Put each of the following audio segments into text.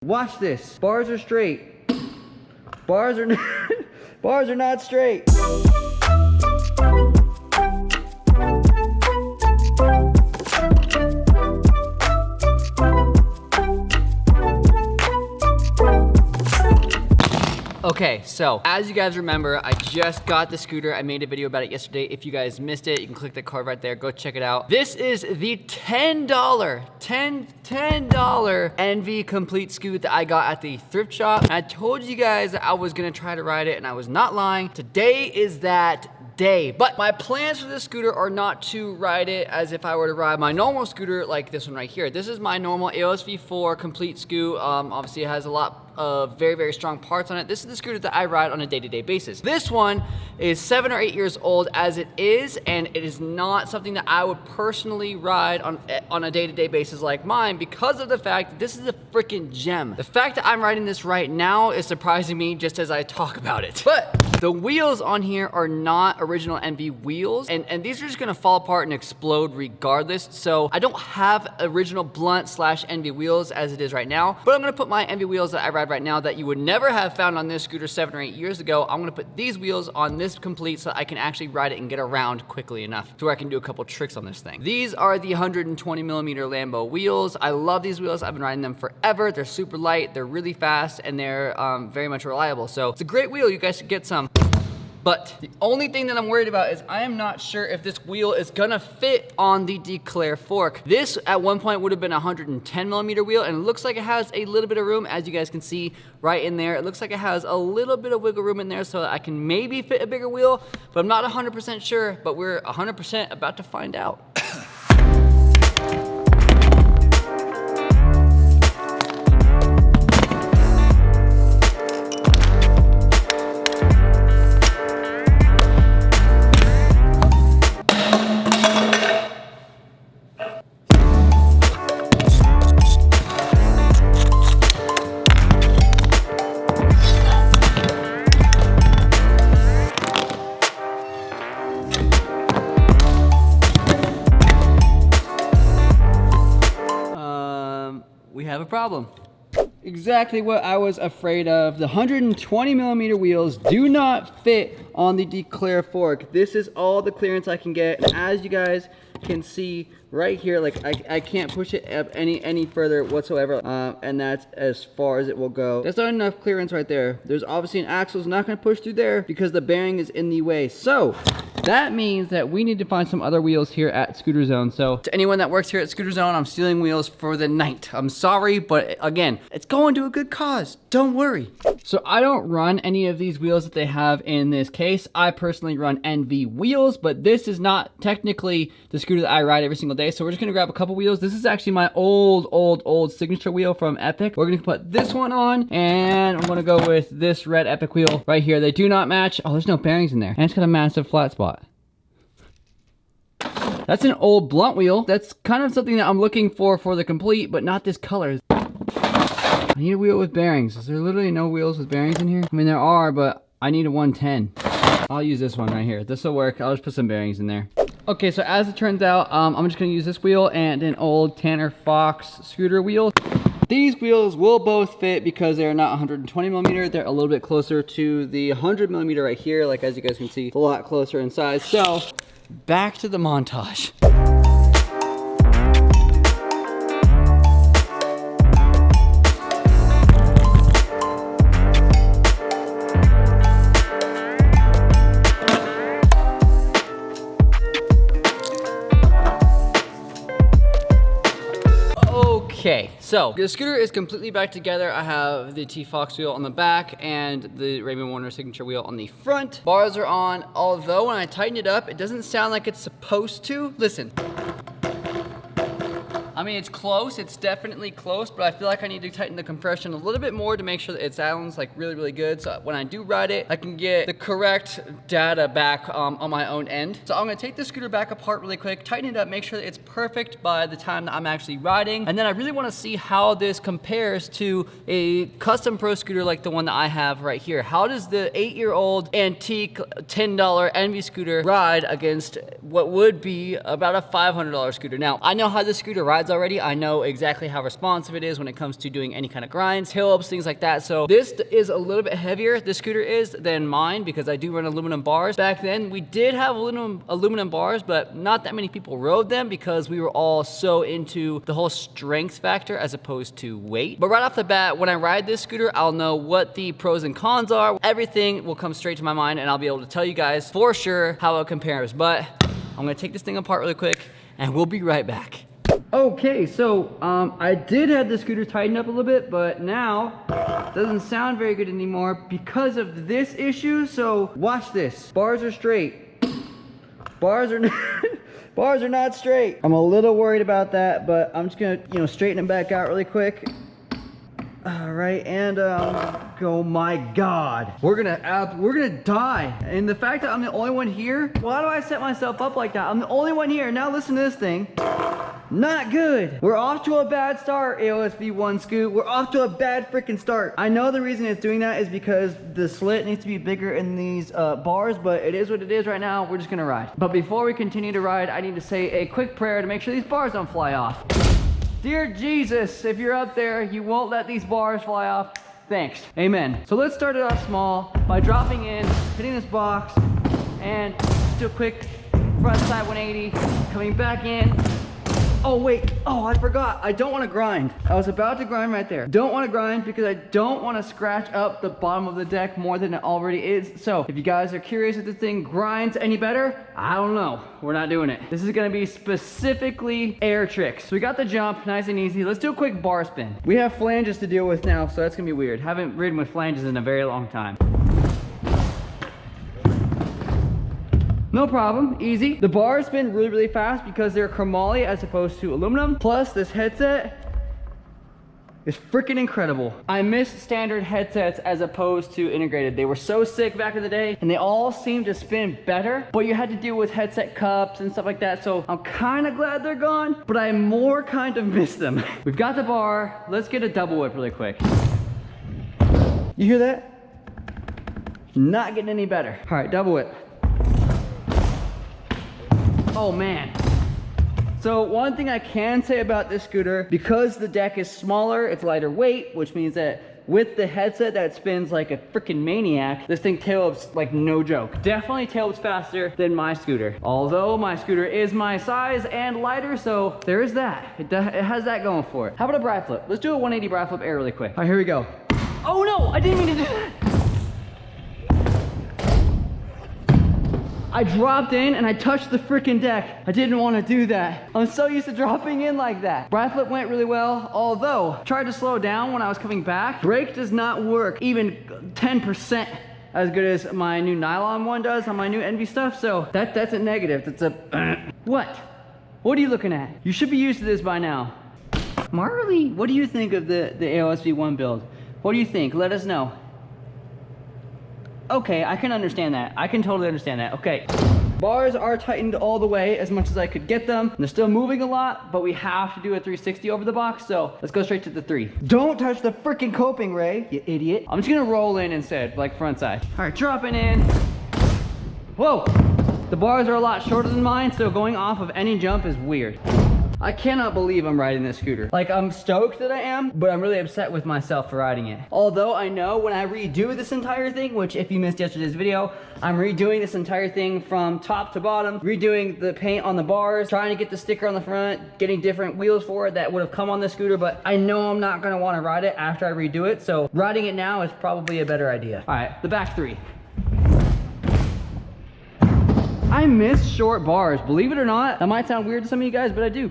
Watch this. Bars are straight. Bars are bars are not straight. Okay, so as you guys remember, I just got the scooter. I made a video about it yesterday. If you guys missed it, you can click the card right there. Go check it out. This is the $10 NV Complete Scoot that I got at the thrift shop. And I told you guys that I was gonna try to ride it, and I was not lying. Today is that day. But my plans for this scooter are not to ride it as if I were to ride my normal scooter like this one right here. This is my normal AOSV4 Complete Scoot. Obviously it has a lot of very, very strong parts on it. This is the scooter that I ride on a day-to-day basis. This one is 7 or 8 years old as it is, and it is not something that I would personally ride on a day-to-day basis like mine because of the fact that this is a freaking gem. The fact that I'm riding this right now is surprising me just as I talk about it. But the wheels on here are not original NV wheels, and these are just gonna fall apart and explode regardless. So I don't have original blunt / NV wheels as it is right now, but I'm gonna put my NV wheels that I ride right now that you would never have found on this scooter 7 or 8 years ago. I'm gonna put these wheels on this Complete so I can actually ride it and get around quickly enough to where I can do a couple tricks on this thing. These are the 120mm Lambo wheels. I love these wheels. I've been riding them forever. They're super light, they're really fast, and they're very much reliable. So it's a great wheel. You guys should get some. But the only thing that I'm worried about is I am not sure if this wheel is gonna fit on the Declare fork. This at one point would have been a 110mm wheel, and it looks like it has a little bit of room, as you guys can see right in there. It looks like it has a little bit of wiggle room in there so that I can maybe fit a bigger wheel, but I'm not 100% sure, but we're 100% about to find out. We have a problem. Exactly what I was afraid of. The 120mm wheels do not fit on the Declare fork. This is all the clearance I can get. And as you guys can see right here, like I can't push it up any further whatsoever. And that's as far as it will go. That's not enough clearance right there. There's obviously an axle, it's not gonna push through there because the bearing is in the way. So that means that we need to find some other wheels here at Scooter Zone. So to anyone that works here at Scooter Zone, I'm stealing wheels for the night. I'm sorry, but again, it's going to a good cause. Don't worry. So I don't run any of these wheels that they have in this case. I personally run NV wheels, but this is not technically the scooter that I ride every single day. So we're just gonna grab a couple wheels. This is actually my old signature wheel from Epic. We're gonna put this one on, and I'm gonna go with this red Epic wheel right here. They do not match. Oh, there's no bearings in there. And it's got a massive flat spot. That's an old blunt wheel. That's kind of something that I'm looking for the Complete, but not this color. I need a wheel with bearings. Is there literally no wheels with bearings in here? I mean, there are, but I need a 110. I'll use this one right here. This will work. I'll just put some bearings in there. Okay, so as it turns out, I'm just gonna use this wheel and an old Tanner Fox scooter wheel. These wheels will both fit because they're not 120mm. They're a little bit closer to the 100mm right here. Like, as you guys can see, it's a lot closer in size. So back to the montage. Okay, so the scooter is completely back together. I have the T-Fox wheel on the back and the Raymond Warner signature wheel on the front. Bars are on, although when I tighten it up, it doesn't sound like it's supposed to. Listen. I mean, it's close, it's definitely close, but I feel like I need to tighten the compression a little bit more to make sure that it sounds like really, really good. So when I do ride it, I can get the correct data back on my own end. So I'm gonna take the scooter back apart really quick, tighten it up, make sure that it's perfect by the time that I'm actually riding. And then I really wanna see how this compares to a custom pro scooter like the one that I have right here. How does the 8-year-old antique $10 NV scooter ride against what would be about a $500 scooter? Now, I know how this scooter rides rides already. I know exactly how responsive it is when it comes to doing any kind of grinds, hill ups, things like that. So this is a little bit heavier, this scooter is, than mine because I do run aluminum bars. Back then, we did have aluminum bars, but not that many people rode them because we were all so into the whole strength factor as opposed to weight. But right off the bat, when I ride this scooter, I'll know what the pros and cons are. Everything will come straight to my mind and I'll be able to tell you guys for sure how it compares. But I'm gonna take this thing apart really quick and we'll be right back. Okay, so I did have the scooter tightened up a little bit, but now it doesn't sound very good anymore because of this issue. So watch this. Bars are straight. Bars are bars are not straight. I'm a little worried about that, but I'm just gonna, straighten them back out really quick. All right, and oh my God, we're gonna die. And the fact that I'm the only one here, why do I set myself up like that? I'm the only one here. Now listen to this thing. Not good. We're off to a bad start, AOSV1 Scoot. We're off to a bad freaking start. I know the reason it's doing that is because the slit needs to be bigger in these bars, but it is what it is right now. We're just gonna ride. But before we continue to ride, I need to say a quick prayer to make sure these bars don't fly off. Dear Jesus, if you're up there, you won't let these bars fly off. Thanks. Amen. So let's start it off small by dropping in, hitting this box, and do a quick front side 180, coming back in. Oh wait, oh I forgot, I don't want to grind. I was about to grind right there. Don't want to grind because I don't want to scratch up the bottom of the deck more than it already is. So if you guys are curious if this thing grinds any better, I don't know. We're not doing it. This is going to be specifically air tricks. So we got the jump, nice and easy. Let's do a quick bar spin. We have flanges to deal with now, so that's going to be weird. Haven't ridden with flanges in a very long time. No problem, easy. The bars spin really, really fast because they're chromoly as opposed to aluminum. Plus this headset is freaking incredible. I miss standard headsets as opposed to integrated. They were so sick back in the day and they all seemed to spin better, but you had to deal with headset cups and stuff like that. So I'm kind of glad they're gone, but I more kind of miss them. We've got the bar. Let's get a double whip really quick. You hear that? Not getting any better. All right, double whip. Oh man. So one thing I can say about this scooter, because the deck is smaller, it's lighter weight, which means that with the headset that spins like a freaking maniac, this thing tail whips like no joke. Definitely tail whips faster than my scooter. Although my scooter is my size and lighter, so there is that. It has that going for it. How about a bri flip? Let's do a 180 bri flip air really quick. All right, here we go. Oh no, I didn't mean to do that. I dropped in and I touched the freaking deck. I didn't want to do that. I'm so used to dropping in like that. Bri flip went really well, although tried to slow down when I was coming back. Brake does not work even 10% as good as my new nylon one does on my new Envy stuff. So that's a negative. That's a what? What are you looking at? You should be used to this by now. Marley, what do you think of the AOSV1 build? What do you think? Let us know. Okay, I can understand that. I can totally understand that. Okay. Bars are tightened all the way as much as I could get them. They're still moving a lot, but we have to do a 360 over the box, so let's go straight to the 3. Don't touch the freaking coping, Ray, you idiot. I'm just gonna roll in instead, like front side. All right, dropping in. Whoa! The bars are a lot shorter than mine, so going off of any jump is weird. I cannot believe I'm riding this scooter. Like, I'm stoked that I am, but I'm really upset with myself for riding it. Although I know when I redo this entire thing, which if you missed yesterday's video, I'm redoing this entire thing from top to bottom, redoing the paint on the bars, trying to get the sticker on the front, getting different wheels for it that would have come on the scooter, but I know I'm not gonna wanna ride it after I redo it, so riding it now is probably a better idea. All right, the back 3. I miss short bars, believe it or not. That might sound weird to some of you guys, but I do.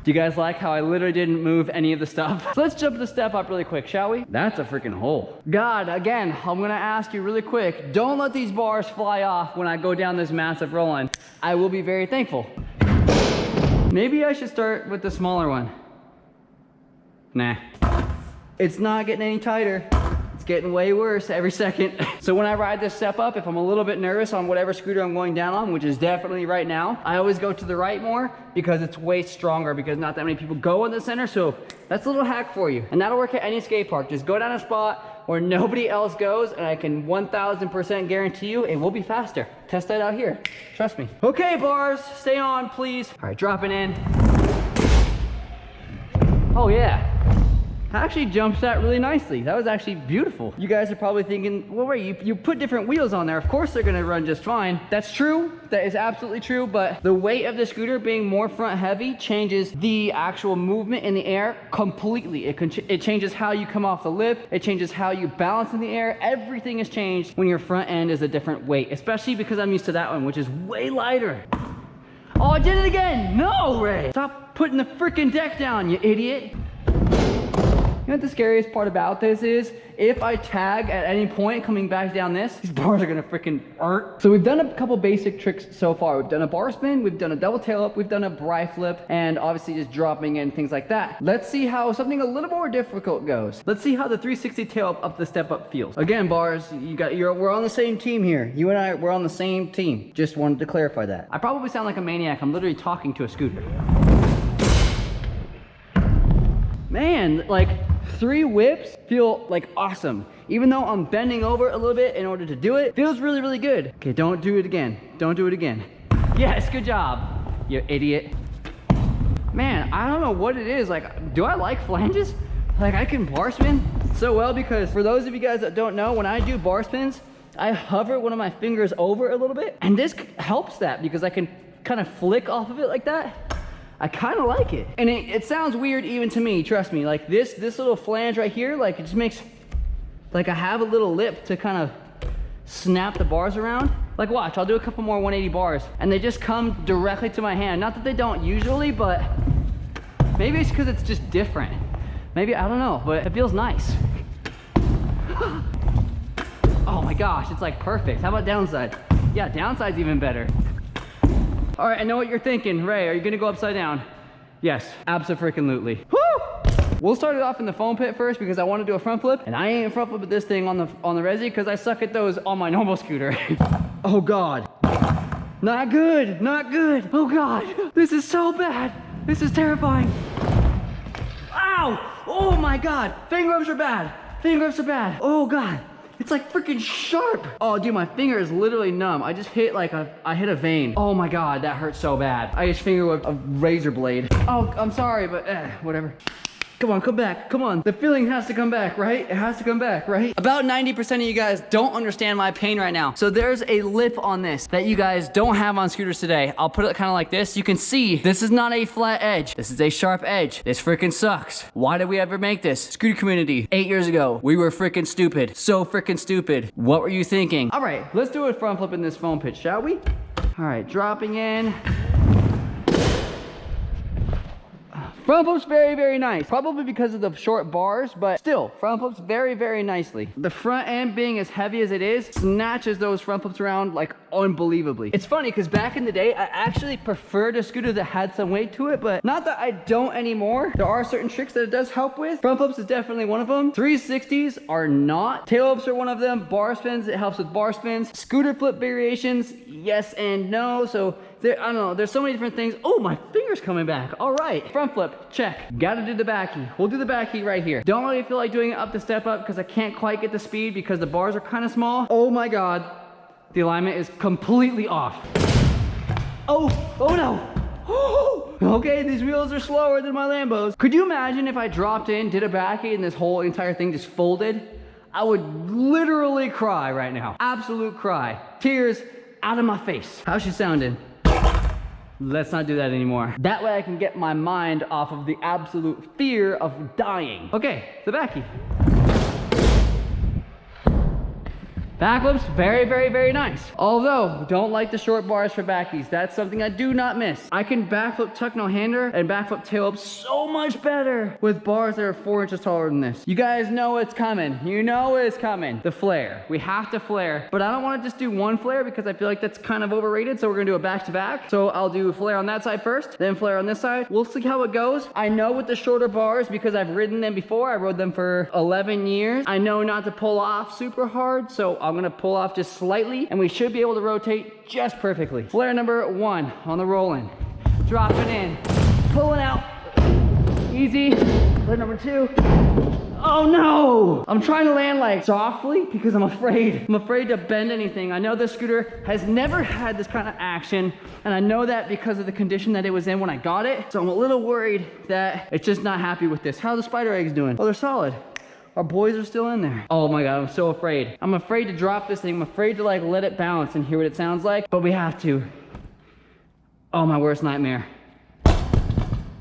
Do you guys like how I literally didn't move any of the stuff? So let's jump the step up really quick, shall we? That's a freaking hole. God, again, I'm gonna ask you really quick, don't let these bars fly off when I go down this massive roll-in. I will be very thankful. Maybe I should start with the smaller one. Nah. It's not getting any tighter. It's getting way worse every second. So when I ride this step up, if I'm a little bit nervous on whatever scooter I'm going down on, which is definitely right now, I always go to the right more because it's way stronger because not that many people go in the center. So that's a little hack for you. And that'll work at any skate park. Just go down a spot where nobody else goes, and I can 1000% guarantee you it will be faster. Test that out here, trust me. Okay, bars, stay on, please. All right, dropping in. Oh yeah. Actually jumps that really nicely. That was actually beautiful. You guys are probably thinking, well, wait, you put different wheels on there. Of course they're gonna run just fine. That's true, that is absolutely true, but the weight of the scooter being more front heavy changes the actual movement in the air completely. It changes how you come off the lip. It changes how you balance in the air. Everything is changed when your front end is a different weight, especially because I'm used to that one, which is way lighter. Oh, I did it again. No, Ray. Stop putting the freaking deck down, you idiot. You know what the scariest part about this is? If I tag at any point coming back down this, these bars are gonna freaking hurt. So we've done a couple basic tricks so far. We've done a bar spin, we've done a double tail up, we've done a bri flip, and obviously just dropping in things like that. Let's see how something a little more difficult goes. Let's see how the 360 tail up the step up feels. Again, bars, we're on the same team here. You and I, we're on the same team. Just wanted to clarify that. I probably sound like a maniac. I'm literally talking to a scooter. Man, like 3 whips feel like awesome. Even though I'm bending over a little bit in order to do it, feels really, really good. Okay, don't do it again. Don't do it again. Yes, good job, you idiot. Man, I don't know what it is. Like, do I like flanges? Like, I can bar spin so well because for those of you guys that don't know, when I do bar spins, I hover one of my fingers over a little bit, and this helps that because I can kind of flick off of it like that. I kind of like it. And it sounds weird even to me, trust me. Like this little flange right here, like it just makes, like I have a little lip to kind of snap the bars around. Like watch, I'll do a couple more 180 bars and they just come directly to my hand. Not that they don't usually, but maybe it's because it's just different. Maybe, I don't know, but it feels nice. Oh my gosh, it's like perfect. How about downside? Yeah, downside's even better. All right, I know what you're thinking. Ray, are you gonna go upside down? Yes, abso-freaking-lutely. Woo! We'll start it off in the foam pit first because I want to do a front flip, and I ain't front flipping this thing on the Resi because I suck at those on my normal scooter. Oh God, not good, not good. Oh God, this is so bad. This is terrifying. Ow! Oh my God, finger grips are bad. Finger grips are bad. Oh God. It's like freaking sharp. Oh, dude, my finger is literally numb. I just hit like I hit a vein. Oh my God, that hurts so bad. I just finger with a razor blade. Oh, I'm sorry, but whatever. Come on, come back, come on. The feeling has to come back, right? It has to come back, right? About 90% of you guys don't understand my pain right now. So there's a lip on this that you guys don't have on scooters today. I'll put it kind of like this. You can see this is not a flat edge. This is a sharp edge. This freaking sucks. Why did we ever make this? Scooter community, 8 years ago, we were freaking stupid. So freaking stupid. What were you thinking? All right, let's do a front flip in this foam pitch, shall we? All right, dropping in. Front flip's very, very nice. Probably because of the short bars, but still, front flips very, very nicely. The front end being as heavy as it is, snatches those front flips around like unbelievably. It's funny because back in the day, I actually preferred a scooter that had some weight to it, but not that I don't anymore. There are certain tricks that it does help with. Front flips is definitely one of them. 360s are not. Tail ups are one of them. Bar spins, it helps with bar spins. Scooter flip variations, yes and no. So I don't know, there's so many different things. Oh, my finger's coming back. All right, front flip, check. Gotta do the backy. We'll do the backy right here. Don't really feel like doing it up the step up because I can't quite get the speed because the bars are kind of small. Oh my God, the alignment is completely off. Oh no. Okay, these wheels are slower than my Lambos. Could you imagine if I dropped in, did a backy, and this whole entire thing just folded? I would literally cry right now. Absolute cry. Tears out of my face. How's she sounding? Let's not do that anymore. That way I can get my mind off of the absolute fear of dying. Okay, the backy. Backflips, very, very, very nice. Although, don't like the short bars for backies. That's something I do not miss. I can backflip tuck no hander and backflip tail up so much better with bars that are 4 inches taller than this. You guys know it's coming. You know it's coming. The flare. We have to flare. But I don't want to just do one flare because I feel like that's kind of overrated. So we're going to do a back-to-back. So I'll do flare on that side first, then flare on this side. We'll see how it goes. I know with the shorter bars, because I've ridden them before, I rode them for 11 years. I know not to pull off super hard. So I'm gonna pull off just slightly and we should be able to rotate just perfectly. Flare number 1 on the roll-in. Dropping in, pulling out. Easy. Flare number 2. Oh no! I'm trying to land like softly because I'm afraid. I'm afraid to bend anything. I know this scooter has never had this kind of action, and I know that because of the condition that it was in when I got it. So I'm a little worried that it's just not happy with this. How are the spider eggs doing? Oh, they're solid. Our boys are still in there. Oh my God, I'm so afraid. I'm afraid to drop this thing. I'm afraid to like let it bounce and hear what it sounds like, but we have to. Oh, my worst nightmare.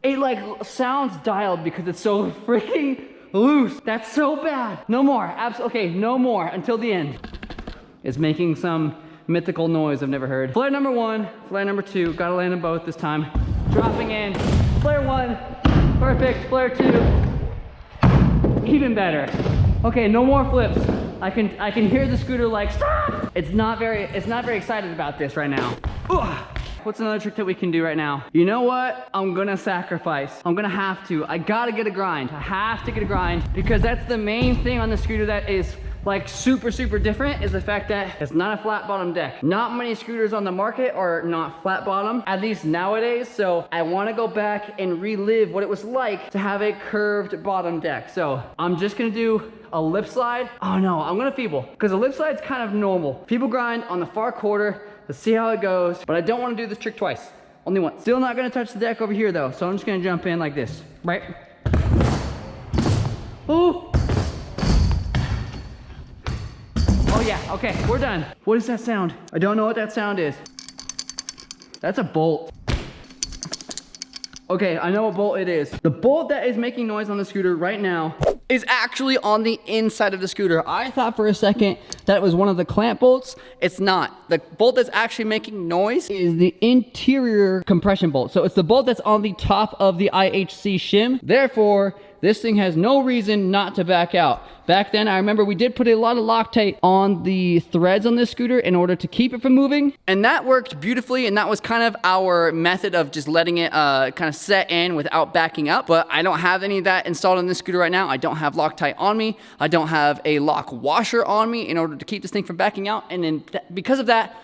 It like sounds dialed because it's so freaking loose. That's so bad. No more. Okay, no more until the end. It's making some mythical noise I've never heard. Flare number 1, flare number 2. Gotta land them both this time. Dropping in. Flare 1. Perfect. Flare 2. Even better. Okay, no more flips. I can hear the scooter like stop. It's not very excited about this right now. Ugh. What's another trick that we can do right now? You know what? I'm gonna sacrifice. I'm gonna have to. I gotta get a grind. I have to get a grind because that's the main thing on the scooter that is like super different is the fact that it's not a flat bottom deck. Not many scooters on the market are not flat bottom, at least nowadays. So I wanna go back and relive what it was like to have a curved bottom deck. So I'm just gonna do a lip slide. Oh no, I'm gonna feeble because a lip slide's kind of normal. Feeble grind on the far quarter. Let's see how it goes, but I don't want to do this trick twice. Only once. Still not going to touch the deck over here though, so I'm just going to jump in like this, right? Ooh. Oh yeah, okay, we're done. What is that sound? I don't know what that sound is. That's a bolt. Okay, I know what bolt it is. The bolt that is making noise on the scooter right now is actually on the inside of the scooter. I thought for a second that it was one of the clamp bolts. It's not. The bolt that's actually making noise is the interior compression bolt. So it's the bolt that's on the top of the IHC shim. Therefore, this thing has no reason not to back out. Back then, I remember we did put a lot of Loctite on the threads on this scooter in order to keep it from moving. And that worked beautifully. And that was kind of our method of just letting it kind of set in without backing up. But I don't have any of that installed on this scooter right now. I don't have Loctite on me. I don't have a lock washer on me in order to keep this thing from backing out. And then because of that,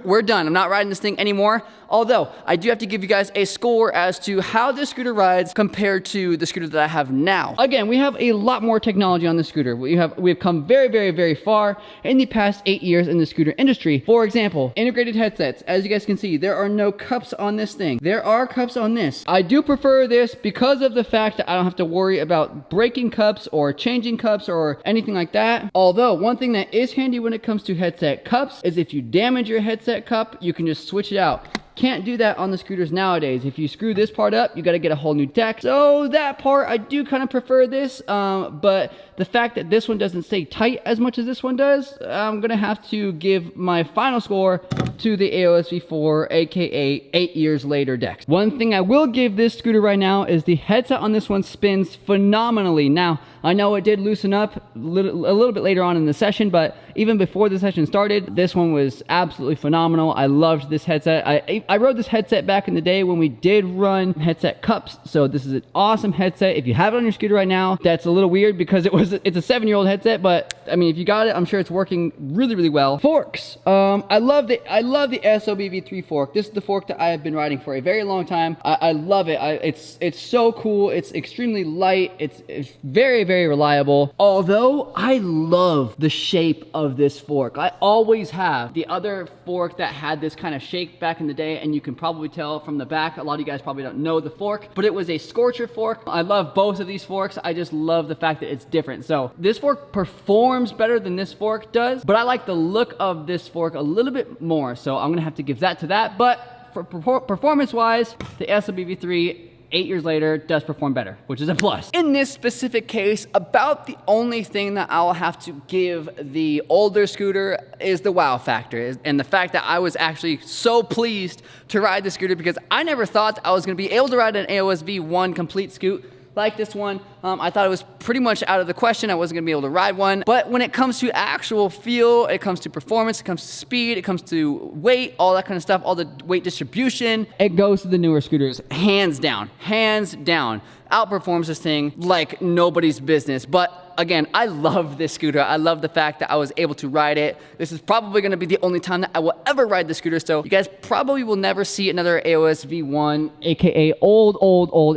we're done. I'm not riding this thing anymore. Although, I do have to give you guys a score as to how this scooter rides compared to the scooter that I have now. Again, we have a lot more technology on this scooter. We've come very far in the past 8 years in the scooter industry. For example, integrated headsets. As you guys can see, there are no cups on this thing. There are cups on this. I do prefer this because of the fact that I don't have to worry about breaking cups or changing cups or anything like that. Although, one thing that is handy when it comes to headset cups is if you damage your headset cup, you can just switch it out. Can't do that on the scooters nowadays. If you screw this part up, you got to get a whole new deck. So that part, I do kind of prefer this, but the fact that this one doesn't stay tight as much as this one does, I'm going to have to give my final score to the AOSV4, aka 8 years later decks. One thing I will give this scooter right now is the headset on this one spins phenomenally. Now, I know it did loosen up a little bit later on in the session, but even before the session started, this one was absolutely phenomenal. I loved this headset. I rode this headset back in the day when we did run headset cups, so this is an awesome headset. If you have it on your scooter right now, that's a little weird because it's a 7-year-old headset, but I mean, if you got it, I'm sure it's working really well. Forks. I love the SOBV3 fork. This is the fork that I have been riding for a very long time. I love it. It's so cool. It's extremely light. It's very reliable. Although I love the shape of this fork. I always have. The other fork that had this kind of shape back in the day, and you can probably tell from the back, a lot of you guys probably don't know the fork, but it was a Scorcher fork. I love both of these forks. I just love the fact that it's different. So this fork performs better than this fork does, but I like the look of this fork a little bit more. So I'm gonna have to give that to that. But for performance wise, the SOBV3 8 years later does perform better, which is a plus. In this specific case, about the only thing that I'll have to give the older scooter is the wow factor, and the fact that I was actually so pleased to ride the scooter because I never thought I was gonna be able to ride an AOSV1 complete scoot like this one I thought it was pretty much out of the question. I wasn't gonna be able to ride one. But when it comes to actual feel, it comes to performance, it comes to speed, it comes to weight, all that kind of stuff, all the weight distribution, it goes to the newer scooters, hands down, hands down. Outperforms this thing like nobody's business. But again, I love this scooter. I love the fact that I was able to ride it. This is probably gonna be the only time that I will ever ride the scooter, so you guys probably will never see another AOS V1, AKA old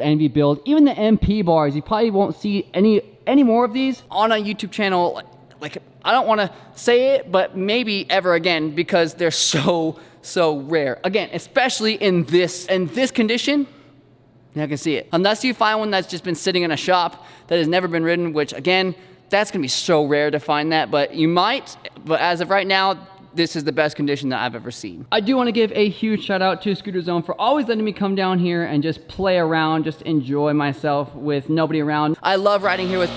NV build. Even the MP bars, you probably won't see any more of these on a YouTube channel. Like, I don't wanna say it, but maybe ever again, because they're so rare. Again, especially in this condition. I can see it. Unless you find one that's just been sitting in a shop that has never been ridden, which again, that's gonna be so rare to find that, but you might. But as of right now, this is the best condition that I've ever seen. I do wanna give a huge shout out to Scooter Zone for always letting me come down here and just play around, just enjoy myself with nobody around. I love riding here with,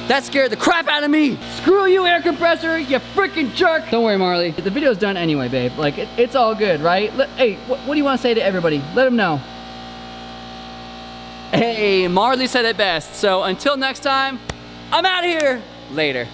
that scared the crap out of me. Screw you, air compressor, you freaking jerk. Don't worry, Marley. The video's done anyway, babe. Like, it's all good, right? Hey, what do you wanna say to everybody? Let them know. Hey, Marley said it best. So until next time, I'm out of here. Later.